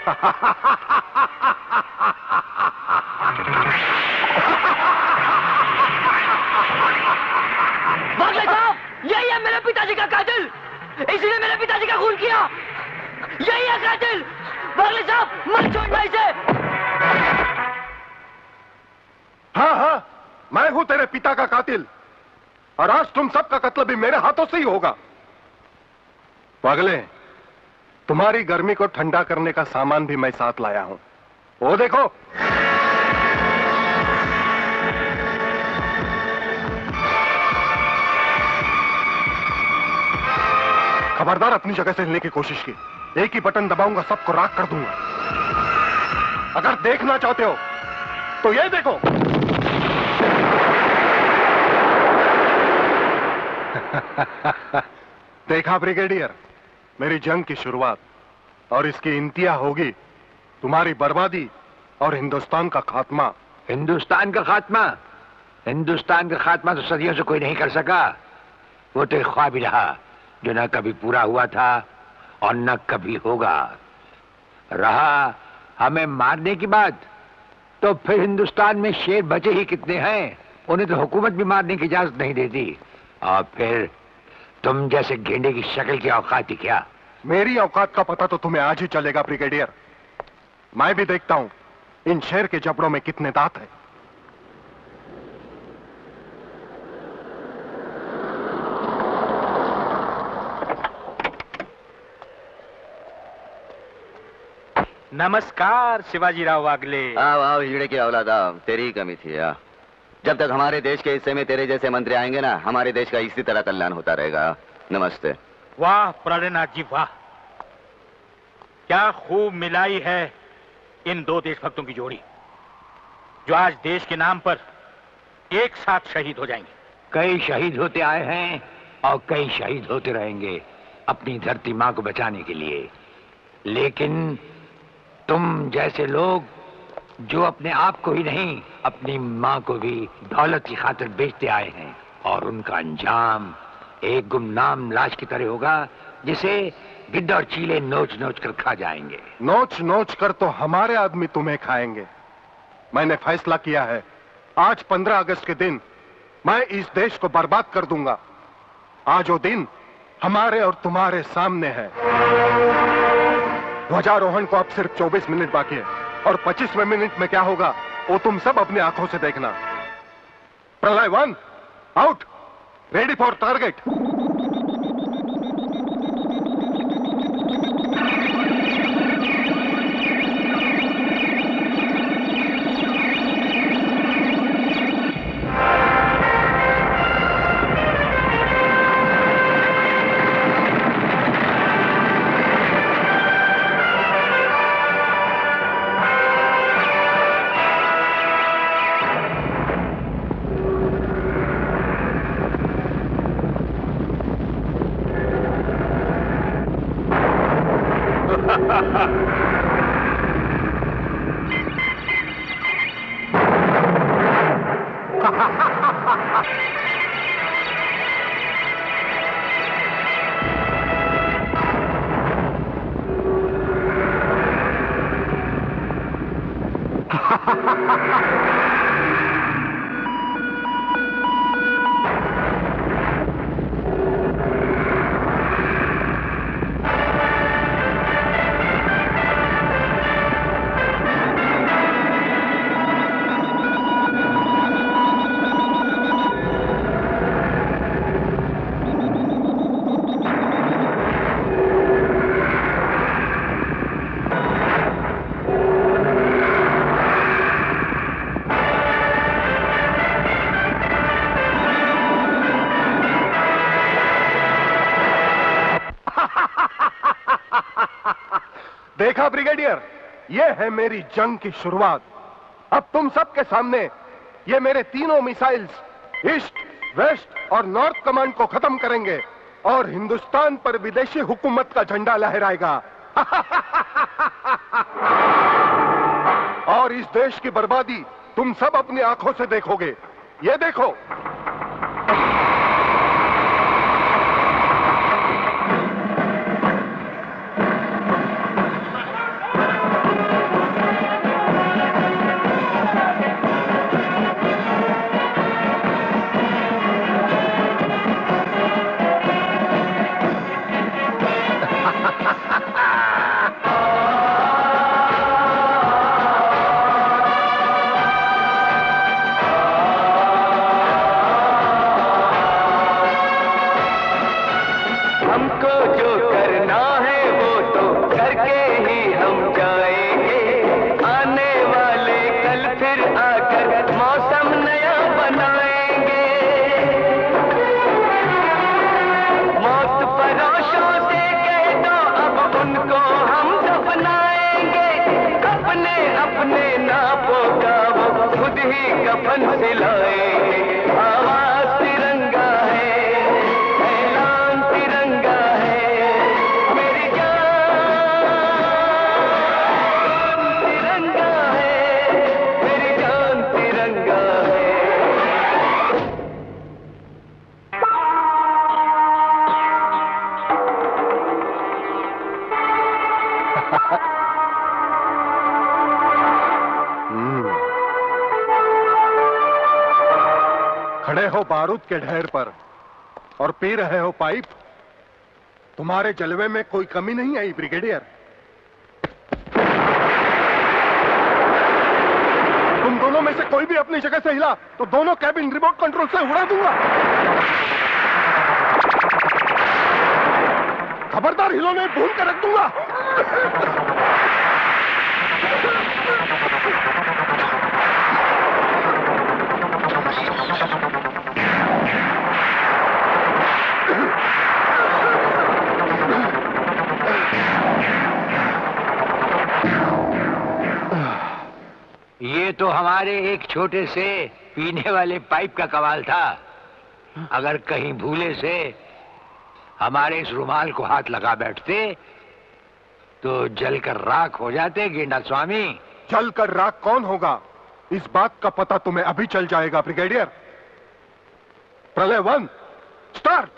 बागले साहब, यही है मेरे पिताजी का कातिल, इसीने मेरे पिताजी का खून किया। यही है कातिल। बागले साहब, मत छोड़ना इसे। हाँ हाँ, मैं हूं तेरे पिता का कातिल, और आज तुम सबका कत्ल भी मेरे हाथों से ही होगा। पागले, तुम्हारी गर्मी को ठंडा करने का सामान भी मैं साथ लाया हूं। वो देखो। खबरदार अपनी जगह से हिलने की कोशिश की। एक ही बटन दबाऊंगा, सबको राख कर दूंगा। अगर देखना चाहते हो तो ये देखो। देखा ब्रिगेडियर, मेरी जंग की शुरुआत, और इसकी इंतहा होगी तुम्हारी बर्बादी और हिंदुस्तान का खात्मा। हिंदुस्तान का खात्मा? हिंदुस्तान का खात्मा तो सदियों से कोई नहीं कर सका। वो तो एक ख्वाब ही रहा जो न कभी पूरा हुआ था और न कभी होगा। रहा हमें मारने की बात, तो फिर हिंदुस्तान में शेर बचे ही कितने हैं, उन्हें तो हुकूमत भी मारने की इजाजत नहीं देती। और फिर तुम जैसे गेंडे की शक्ल की औकात ही क्या? मेरी औकात का पता तो तुम्हें आज ही चलेगा ब्रिगेडियर। मैं भी देखता हूं इन शेर के जबड़ों में कितने दांत हैं। नमस्कार शिवाजीराव वागले। आओ आओ, हिजड़े की औलादा, तेरी ही कमी थी। जब तक हमारे देश के हिस्से में तेरे जैसे मंत्री आएंगे ना, हमारे देश का इसी तरह कल्याण होता रहेगा। नमस्ते। वाह प्राणनाथ जी वाह, क्या खूब मिलाई है इन दो देशभक्तों की जोड़ी, जो आज देश के नाम पर एक साथ शहीद हो जाएंगे। कई शहीद होते आए हैं और कई शहीद होते रहेंगे अपनी धरती माँ को बचाने के लिए। लेकिन तुम जैसे लोग जो अपने आप को ही नहीं, अपनी माँ को भी दौलत की खातिर बेचते आए हैं, और उनका अंजाम एक गुमनाम लाश की तरह होगा जिसे गिद्ध और चीले नोच नोच कर खा जाएंगे। नोच नोच कर तो हमारे आदमी तुम्हें खाएंगे। मैंने फैसला किया है, आज 15 अगस्त के दिन मैं इस देश को बर्बाद कर दूंगा। आज वो दिन हमारे और तुम्हारे सामने है। ध्वजारोहण को अब सिर्फ 24 मिनट बाकी है, और 25वें मिनट में क्या होगा वो तुम सब अपनी आंखों से देखना। प्रलय 1 आउट, रेडी फॉर टारगेट। देखा ब्रिगेडियर, ये है मेरी जंग की शुरुआत। अब तुम सबके सामने ये मेरे तीनों मिसाइल्स ईस्ट, वेस्ट और नॉर्थ कमांड को खत्म करेंगे, और हिंदुस्तान पर विदेशी हुकूमत का झंडा लहराएगा। और इस देश की बर्बादी तुम सब अपनी आंखों से देखोगे। ये देखो। कफन सिलाए, आवाज तिरंगा है, ऐलान तिरंगा है, मेरी जान तिरंगा है, मेरी जान तिरंगा है। खड़े हो बारूद के ढेर पर और पी रहे हो पाइप। तुम्हारे जलवे में कोई कमी नहीं आई ब्रिगेडियर। तुम दोनों में से कोई भी अपनी जगह से हिला तो दोनों कैबिन रिमोट कंट्रोल से उड़ा दूंगा। खबरदार हिलो नहीं, भून कर रख दूंगा। ये तो हमारे एक छोटे से पीने वाले पाइप का कमाल था। अगर कहीं भूले से हमारे इस रुमाल को हाथ लगा बैठते तो जलकर राख हो जाते गेंडा स्वामी। जलकर राख कौन होगा इस बात का पता तुम्हें अभी चल जाएगा ब्रिगेडियर। प्रलय 1 स्टार्ट।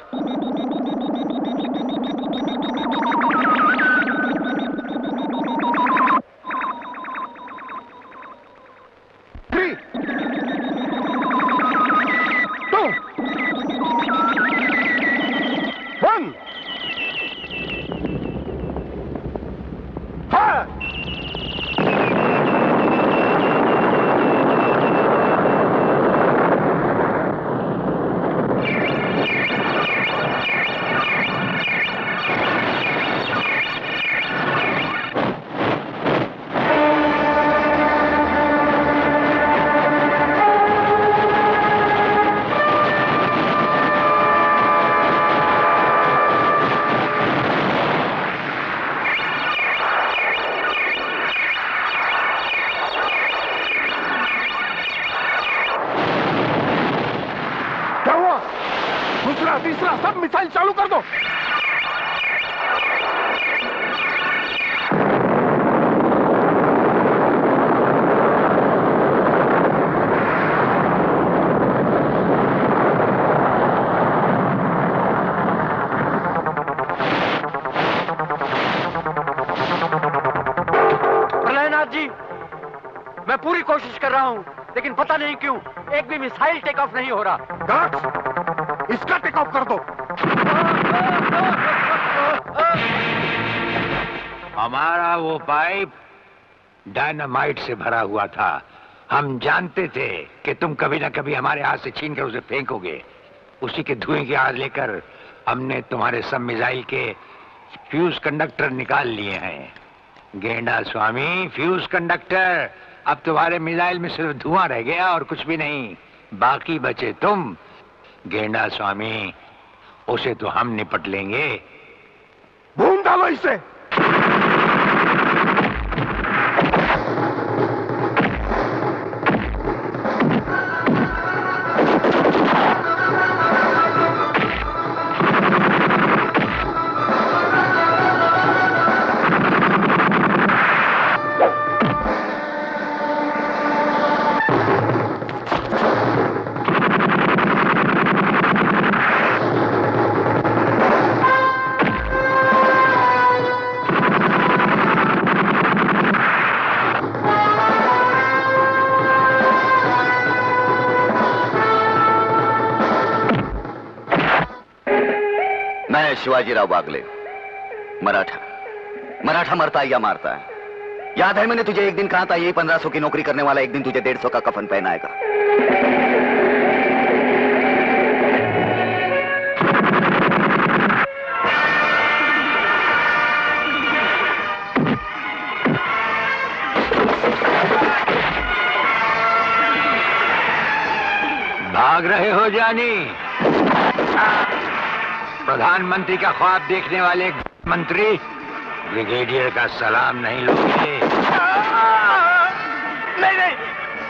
तीसरा सब मिसाइल चालू कर दो। प्रलयनाथ जी, मैं पूरी कोशिश कर रहा हूं, लेकिन पता नहीं क्यों एक भी मिसाइल टेक ऑफ नहीं हो रहा। गार्ड्स, इसका टेक ऑफ कर दो। हमारा वो पाइप डायनामाइट से भरा हुआ था। हम जानते थे कि तुम कभी ना कभी हमारे हाथ से छीनकर उसे फेंकोगे। उसी के धुएं की आग लेकर हमने तुम्हारे सब मिसाइल के फ्यूज कंडक्टर निकाल लिए हैं। गेंडा स्वामी, फ्यूज कंडक्टर, अब तुम्हारे मिसाइल में सिर्फ धुआं रह गया और कुछ भी नहीं। बाकी बचे तुम। गेंडा स्वामी, उसे तो हम निपट लेंगे। भून डालो इसे। शिवाजीराव बागले, मराठा मरता है या मारता है। याद है मैंने तुझे एक दिन कहा था, यही 1500 की नौकरी करने वाला एक दिन तुझे 150 का कफन पहनाएगा। भाग रहे हो जानी? प्रधानमंत्री का ख्वाब देखने वाले मंत्री ब्रिगेडियर का सलाम नहीं लोगे? नहीं नहीं,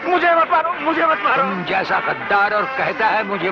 मुझे मत मारो, मुझे मत मारो। तुम जैसा गद्दार और कहता है मुझे